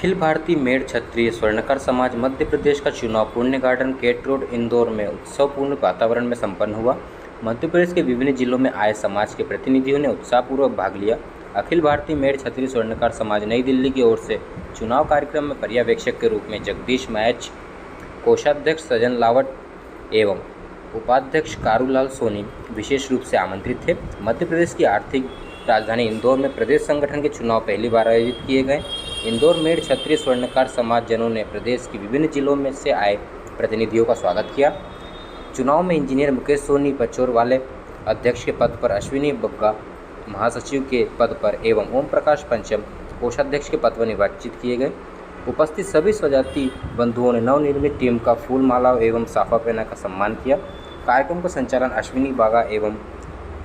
अखिल भारतीय मेड़ क्षत्रिय स्वर्णकार समाज मध्य प्रदेश का चुनाव पुण्य गार्डन केट रोड इंदौर में उत्सवपूर्ण वातावरण में संपन्न हुआ। मध्य प्रदेश के विभिन्न जिलों में आए समाज के प्रतिनिधियों ने उत्साहपूर्वक भाग लिया। अखिल भारतीय मेड़ क्षत्रिय स्वर्णकार समाज नई दिल्ली की ओर से चुनाव कार्यक्रम में पर्यवेक्षक के रूप में जगदीश मैच, कोषाध्यक्ष सजन लावट एवं उपाध्यक्ष कारूलाल सोनी विशेष रूप से आमंत्रित थे। मध्य प्रदेश की आर्थिक राजधानी इंदौर में प्रदेश संगठन के चुनाव पहली बार आयोजित किए गए। इंदौर मेड़ क्षत्रिय स्वर्णकार समाज जनों ने प्रदेश के विभिन्न जिलों में से आए प्रतिनिधियों का स्वागत किया। चुनाव में इंजीनियर मुकेश सोनी पचोर वाले अध्यक्ष के पद पर, अश्विनी बग्गा महासचिव के पद पर एवं ओम प्रकाश पंचम कोषाध्यक्ष के पद पर निर्वाचित किए गए। उपस्थित सभी स्वजाति बंधुओं ने नवनिर्मित टीम का फूल माला एवं साफा पहनाकर सम्मान किया। कार्यक्रम का संचालन अश्विनी बागा एवं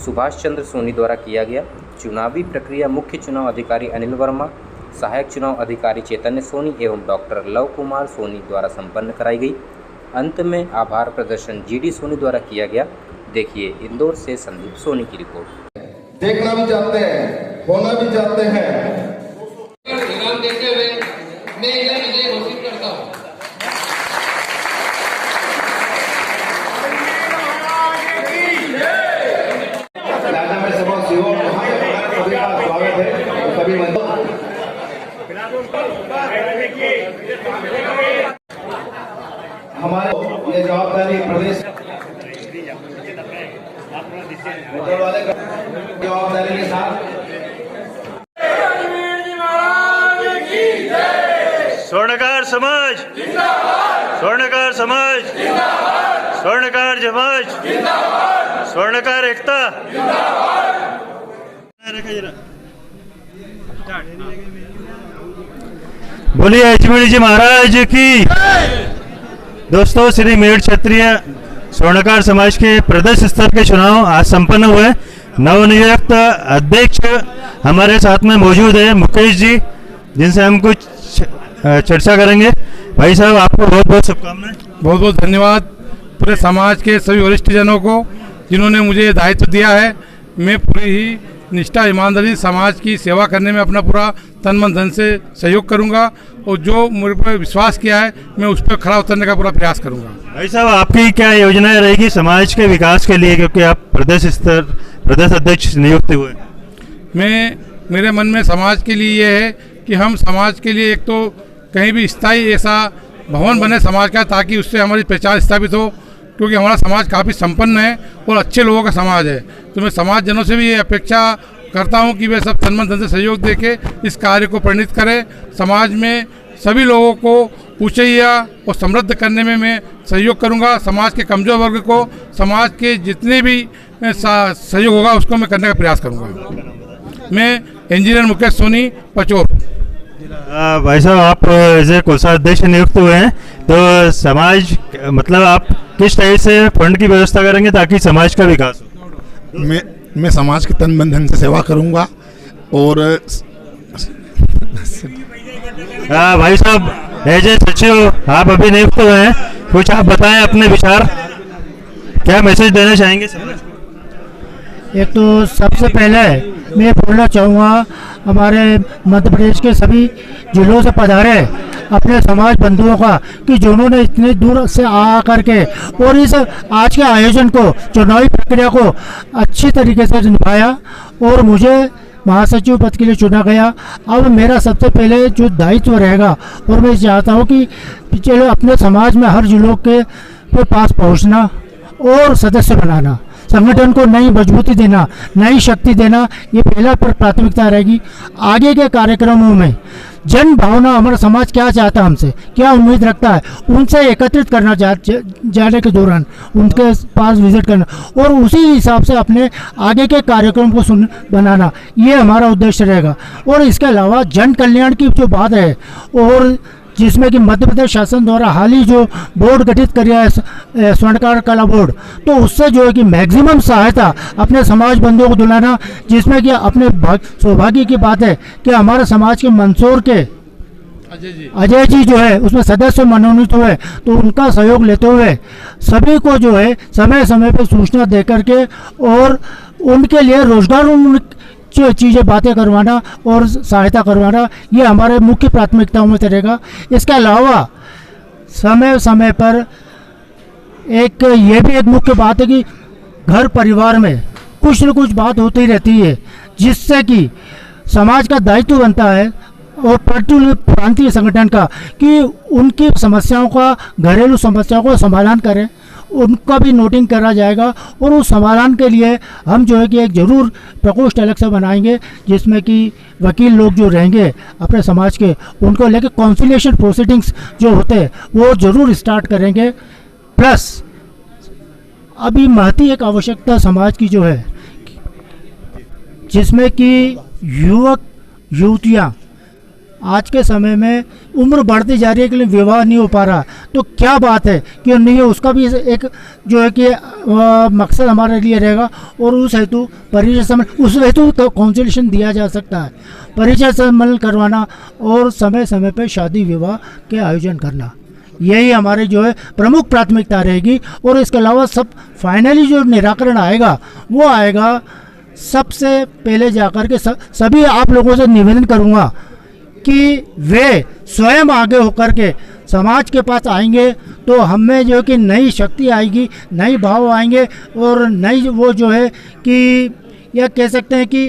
सुभाष चंद्र सोनी द्वारा किया गया। चुनावी प्रक्रिया मुख्य चुनाव अधिकारी अनिल वर्मा, सहायक चुनाव अधिकारी चैतन्य सोनी एवं डॉक्टर लव कुमार सोनी द्वारा संपन्न कराई गई। अंत में आभार प्रदर्शन जीडी सोनी द्वारा किया गया। देखिए इंदौर से संदीप सोनी की रिपोर्ट। देखना भी चाहते हैं, होना भी चाहते हैं। इनाम देते हुए मैं इन्हें विजय घोषित करता हूँ। स्वागत है सभी हमारे ये जवाबदारी प्रदेश जवाबदारी के साथ स्वर्णकार समाज, स्वर्णकार समाज, स्वर्णकार समाज, स्वर्णकार एकता। बोलिए अजमेर जी महाराज की। दोस्तों, श्री मेड़ क्षत्रिय स्वर्णकार समाज के प्रदेश स्तर के चुनाव आज संपन्न हुए। नवनियुक्त अध्यक्ष हमारे साथ में मौजूद है मुकेश जी, जिनसे हम कुछ चर्चा करेंगे। भाई साहब, आपको बहुत बहुत शुभकामनाएं। बहुत बहुत धन्यवाद पूरे समाज के सभी वरिष्ठ जनों को जिन्होंने मुझे दायित्व दिया है। मैं पूरी ही निष्ठा ईमानदारी समाज की सेवा करने में अपना पूरा तन मन धन से सहयोग करूंगा और जो मेरे पर विश्वास किया है मैं उस पर खरा उतरने का पूरा प्रयास करूंगा। भाई साहब, आपकी क्या योजनाएं रहेगी समाज के विकास के लिए, क्योंकि आप प्रदेश अध्यक्ष नियुक्त हुए? मेरे मन में समाज के लिए ये है कि हम समाज के लिए एक तो कहीं भी स्थायी ऐसा भवन बने समाज का, ताकि उससे हमारी पहचान स्थापित हो, क्योंकि हमारा समाज काफ़ी संपन्न है और अच्छे लोगों का समाज है। तो मैं समाज जनों से भी ये अपेक्षा करता हूं कि वे सब तन मन धन से सहयोग देके इस कार्य को परिणित करें। समाज में सभी लोगों को ऊंचाइयां और समृद्ध करने में मैं सहयोग करूंगा। समाज के कमजोर वर्ग को समाज के जितने भी सहयोग होगा उसको मैं करने का प्रयास करूंगा। मैं इंजीनियर मुकेश सोनी पचोर। भाई साहब, आप एज ए कोषाध्यक्ष नियुक्त हुए हैं, तो समाज मतलब आप किस तरह से फंड की व्यवस्था करेंगे ताकि समाज का विकास हो? मैं समाज के तन मन धन से सेवा करूंगा और भाई साहब, एज ए सचिव आप अभी नियुक्त हुए हैं, कुछ आप बताएं अपने विचार, क्या मैसेज देना चाहेंगे समाज को? एक तो सबसे पहले मैं बोलना चाहूँगा हमारे मध्य प्रदेश के सभी जिलों से पधारे अपने समाज बंधुओं का कि जिन्होंने इतने दूर से आ करके और इस आज के आयोजन को, चुनावी प्रक्रिया को अच्छी तरीके से निभाया और मुझे महासचिव पद के लिए चुना गया। अब मेरा सबसे पहले जो दायित्व रहेगा और मैं चाहता हूँ कि चलो अपने समाज में हर जिलों के पास पहुँचना और सदस्य बनाना, संगठन को नई मजबूती देना, नई शक्ति देना, ये पहला प्राथमिकता रहेगी। आगे के कार्यक्रमों में जन भावना, हमारा समाज क्या चाहता है, हमसे क्या उम्मीद रखता है, उनसे एकत्रित करना जाने के दौरान उनके पास विजिट करना और उसी हिसाब से अपने आगे के कार्यक्रम को बनाना, ये हमारा उद्देश्य रहेगा। और इसके अलावा जन कल्याण की जो बात है और जिसमें कि मध्य प्रदेश शासन द्वारा हाल ही जो बोर्ड गठित किया है स्वर्णकार कला बोर्ड, तो उससे जो है कि मैक्सिमम सहायता अपने समाज बंधुओं को दिलाना, जिसमें कि अपने सौभाग्य की बात है कि हमारे समाज के मंदसौर के अजय जी जो है उसमें सदस्य मनोनीत हुए, तो उनका सहयोग लेते हुए सभी को जो है समय समय पर सूचना दे करके और उनके लिए रोजगार चीज़ें बातें करवाना और सहायता करवाना, ये हमारे मुख्य प्राथमिकताओं में से रहेगा। इसके अलावा समय समय पर एक ये भी एक मुख्य बात है कि घर परिवार में कुछ न कुछ बात होती रहती है, जिससे कि समाज का दायित्व बनता है और पर्टिकुलर प्रांतीय संगठन का कि उनकी समस्याओं का, घरेलू समस्याओं का समाधान करें, उनका भी नोटिंग करा जाएगा। और उस समाधान के लिए हम जो है कि एक ज़रूर प्रकोष्ठ अलग से बनाएंगे, जिसमें कि वकील लोग जो रहेंगे अपने समाज के, उनको लेकर कॉन्सिलिएशन प्रोसीडिंग्स जो होते हैं वो ज़रूर स्टार्ट करेंगे। प्लस अभी महती एक आवश्यकता समाज की जो है, जिसमें कि युवक युवतियाँ आज के समय में उम्र बढ़ती जा रही है, लेकिन विवाह नहीं हो पा रहा, तो क्या बात है कि नहीं है, उसका भी एक जो है कि मकसद हमारे लिए रहेगा। और उस हेतु परिचय सम्मेलन, उस हेतु काउंसिलेशन दिया जा सकता है, परिचय सम्मेलन करवाना और समय समय पर शादी विवाह के आयोजन करना, यही हमारे जो है प्रमुख प्राथमिकता रहेगी। और इसके अलावा सब फाइनली जो निराकरण आएगा वो आएगा सबसे पहले जाकर के सभी आप लोगों से निवेदन करूँगा कि वे स्वयं आगे होकर के समाज के पास आएंगे, तो हमें जो है कि नई शक्ति आएगी, नई भाव आएंगे और नई वो जो है कि या कह सकते हैं कि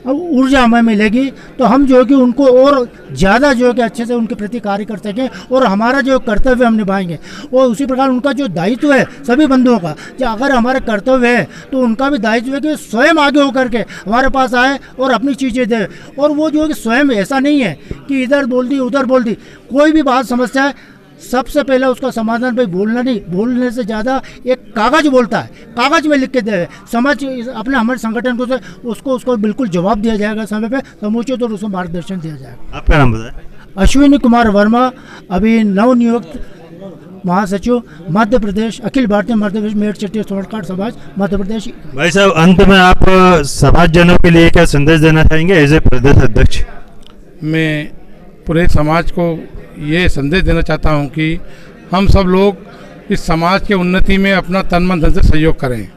ऊर्जा हमें मिलेगी, तो हम जो है कि उनको और ज़्यादा जो है कि अच्छे से उनके प्रति कार्य कर सकें और हमारा जो कर्तव्य हम निभाएंगे। और उसी प्रकार उनका जो दायित्व है सभी बंधुओं का, जो अगर हमारे कर्तव्य है तो उनका भी दायित्व है कि स्वयं आगे होकर के हमारे पास आए और अपनी चीज़ें दे। और वो जो है कि स्वयं ऐसा नहीं है कि इधर बोल दी उधर बोल दी, कोई भी बात समस्या है सबसे पहले उसका समाधान भाई बोलना नहीं, बोलने से ज़्यादा एक कागज़ बोलता है, कागज़ में लिख के दे समझ अपने हमारे संगठन को उसको बिल्कुल जवाब दिया जाएगा समय पे समुचित और उसको मार्गदर्शन दिया जाएगा। आपका नाम बताएं। अश्विनी कुमार वर्मा, अभी नवनियुक्त महासचिव मध्य प्रदेश, अखिल भारतीय मध्य प्रदेश मेरठ क्षत्रिय स्वर्णकार समाज मध्य प्रदेश। भाई साहब, अंत में आप समाजजनों के लिए क्या संदेश देना चाहेंगे एज ए प्रदेश अध्यक्ष? मैं पूरे समाज को ये संदेश देना चाहता हूँ कि हम सब लोग इस समाज के उन्नति में अपना तन मन धन से सहयोग करें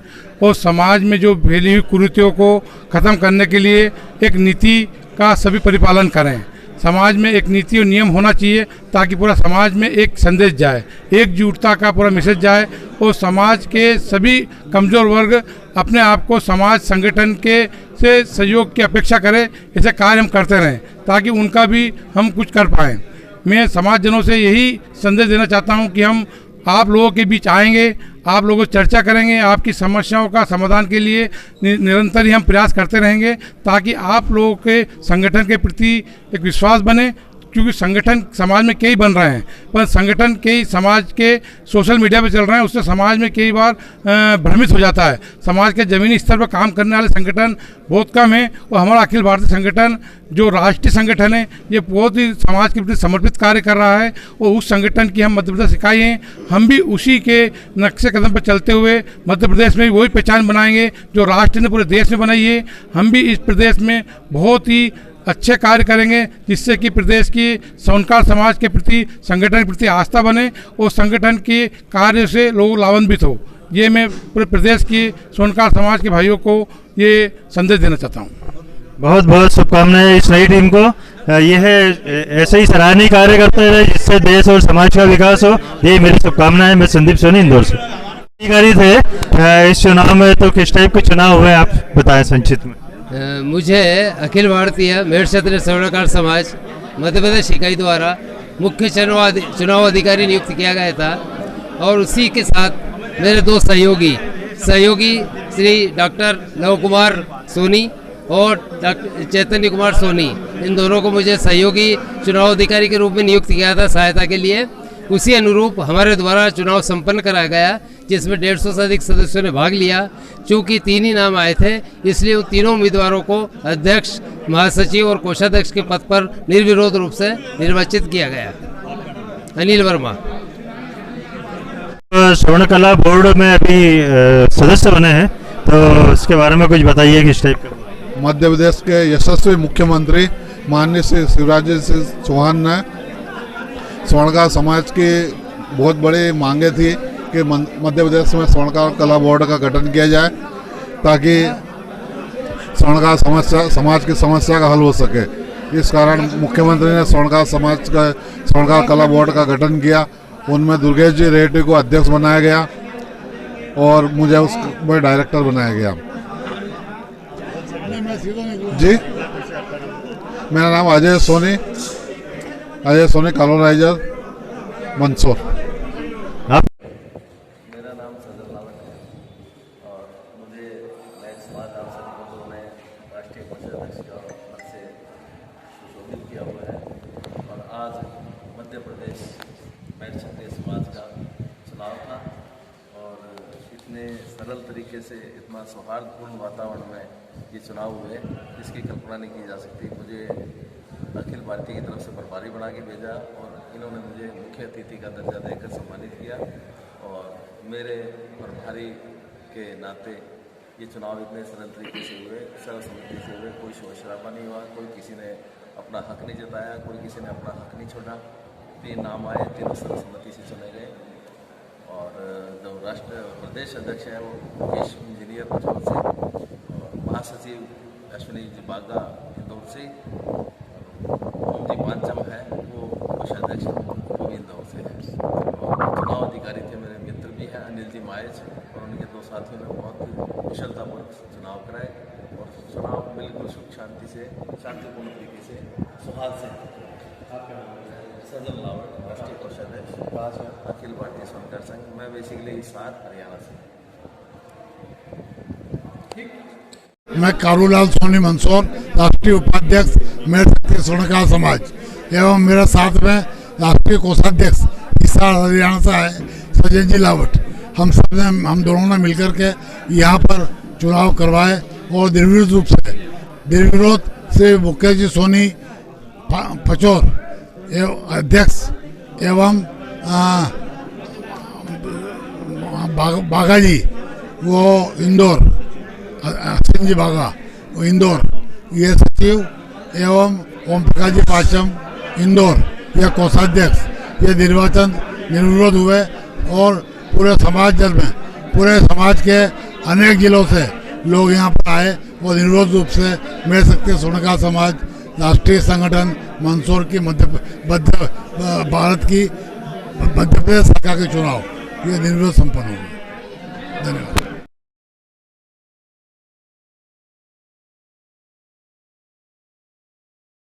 और समाज में जो फैली हुई कुरीतियों को ख़त्म करने के लिए एक नीति का सभी परिपालन करें। समाज में एक नीति और नियम होना चाहिए ताकि पूरा समाज में एक संदेश जाए, एकजुटता का पूरा मैसेज जाए और समाज के सभी कमज़ोर वर्ग अपने आप को समाज संगठन के से सहयोग की अपेक्षा करें। ऐसे कार्य हम करते रहें ताकि उनका भी हम कुछ कर पाएँ। मैं समाजजनों से यही संदेश देना चाहता हूं कि हम आप लोगों के बीच आएंगे, आप लोगों से चर्चा करेंगे, आपकी समस्याओं का समाधान के लिए निरंतर ही हम प्रयास करते रहेंगे ताकि आप लोगों के संगठन के प्रति एक विश्वास बने। क्योंकि संगठन समाज में कई बन रहे हैं, पर संगठन कई समाज के सोशल मीडिया पे चल रहे हैं, उससे समाज में कई बार भ्रमित हो जाता है। समाज के ज़मीनी स्तर पर काम करने वाले संगठन बहुत कम है और हमारा अखिल भारतीय संगठन जो राष्ट्रीय संगठन है ये बहुत ही समाज के प्रति समर्पित कार्य कर रहा है और उस संगठन की हम मध्य प्रदेश इकाई हैं। हम भी उसी के नक्शे कदम पर चलते हुए मध्य प्रदेश में वही पहचान बनाएंगे जो राष्ट्र ने पूरे देश में बनाई है। हम भी इस प्रदेश में बहुत ही अच्छे कार्य करेंगे जिससे कि प्रदेश की स्वर्णकार समाज के प्रति, संगठन के प्रति आस्था बने और संगठन के कार्य से लोग लाभान्वित हो। ये मैं पूरे प्रदेश की स्वर्णकार समाज के भाइयों को ये संदेश देना चाहता हूँ। बहुत बहुत शुभकामनाएं इस नई टीम को। यह ऐसे ही सराहनीय कार्य करते रहे जिससे देश और समाज का विकास हो, ये मेरी शुभकामनाएं। मैं संदीप सोनी, इंदौर से। अधिकारी थे इस चुनाव में, तो किस टाइप के चुनाव हुए आप बताएं संक्षिप्त में। मुझे अखिल भारतीय मेरठ क्षत्रिय स्वर्णकार समाज मध्य प्रदेश इकाई द्वारा मुख्य चुनाव अधिकारी नियुक्त किया गया था और उसी के साथ मेरे दो सहयोगी श्री डॉक्टर लव कुमार सोनी और डॉक्टर चैतन्य कुमार सोनी, इन दोनों को मुझे सहयोगी चुनाव अधिकारी के रूप में नियुक्त किया था सहायता के लिए। उसी अनुरूप हमारे द्वारा चुनाव संपन्न कराया गया जिसमें 150 से अधिक सदस्यों ने भाग लिया। चूँकि 3 ही नाम आए थे इसलिए उन तीनों उम्मीदवारों को अध्यक्ष, महासचिव और कोषाध्यक्ष के पद पर निर्विरोध रूप से निर्वाचित किया गया। अनिल वर्मा। स्वर्ण कला बोर्ड में अभी सदस्य बने हैं, तो इसके बारे में कुछ बताइए किस टाइप का। मध्य प्रदेश के यशस्वी मुख्यमंत्री माननीय श्री शिवराज सिंह चौहान ने स्वर्णकार समाज की बहुत बड़ी मांगे थी कि मध्य प्रदेश में स्वर्णकार कला बोर्ड का गठन किया जाए ताकि स्वर्णकार समाज की समस्या का हल हो सके। इस कारण मुख्यमंत्री ने स्वर्णकार कला बोर्ड का गठन किया। उनमें दुर्गेश जी रेड्डी को अध्यक्ष बनाया गया और मुझे उसमें डायरेक्टर बनाया गया। जी, मेरा नाम अजय सोनी कॉलोनाइजर मंदसौर। मेरा नाम सजल लावट है और मुझे नए समाज आंदोलन बंधुओं ने राष्ट्रीय कोषाध्यक्ष का पद से सुशोभित किया हुआ है और आज मध्य प्रदेश मेट क्षत्रिय समाज का चुनाव था और इतने सरल तरीके से इतना सौहार्दपूर्ण वातावरण में ये चुनाव हुए इसकी कल्पना नहीं की जा सकती। मुझे अखिल भारतीय की तरफ से प्रभारी बना के भेजा और इन्होंने मुझे मुख्य अतिथि का दर्जा देकर सम्मानित किया और मेरे प्रभारी के नाते ये चुनाव इतने सरल तरीके से हुए, सर्वसम्मति से हुए। कोई शोर शराबा नहीं हुआ, कोई किसी ने अपना हक नहीं जताया, कोई किसी ने अपना हक नहीं छोड़ा। 3 नाम आए, तीनों सर्वसम्मति से चुने गए और जो प्रदेश अध्यक्ष है वो मुकेश इंजीनियर पचौल से और महासचिव अश्विनी जी बागा इंदौर से, ओम जी पांचम है वो कोषाध्यक्ष वो भी इंदौर से है और चुनाव अधिकारी थे मेरे मित्र भी हैं अनिल जी मायज और उनके 2 साथियों ने बहुत कुशलतापूर्वक चुनाव कराए और चुनाव बिल्कुल सुख शांति से शांतिपूर्ण तरीके से सौहार्द से। सजल लावट, राष्ट्रीय कोषाध्यक्ष अखिल भारतीय स्वर्णकार संघ। मैं बेसिकली हिसार हरियाणा से। मैं कारूलाल सोनी मंदसौर, राष्ट्रीय उपाध्यक्ष मेट क्षत्रिय स्वर्णकार समाज एवं मेरे साथ में राष्ट्रीय कोषाध्यक्ष हिसार हरियाणा से है सजन जी लावट। हम दोनों ने मिलकर के यहाँ पर चुनाव करवाए और निर्विरोध से मुकेश जी सोनी पचौर अध्यक्ष एवं बागा जी वो इंदौर, सिंह जी बागा वो इंदौर, ये सचिव एवं ओम प्रकाश जी पाचम इंदौर ये कोषाध्यक्ष ये निर्विरोध हुए और पूरे समाज के अनेक जिलों से लोग यहाँ पर आए और निर्विरोध रूप से मेट क्षत्रिय स्वर्णकार समाज राष्ट्रीय संगठन मंदसौर की भारत की मध्य प्रदेश सरकार के चुनाव ये निर्विरोध संपन्न हो गए। धन्यवाद।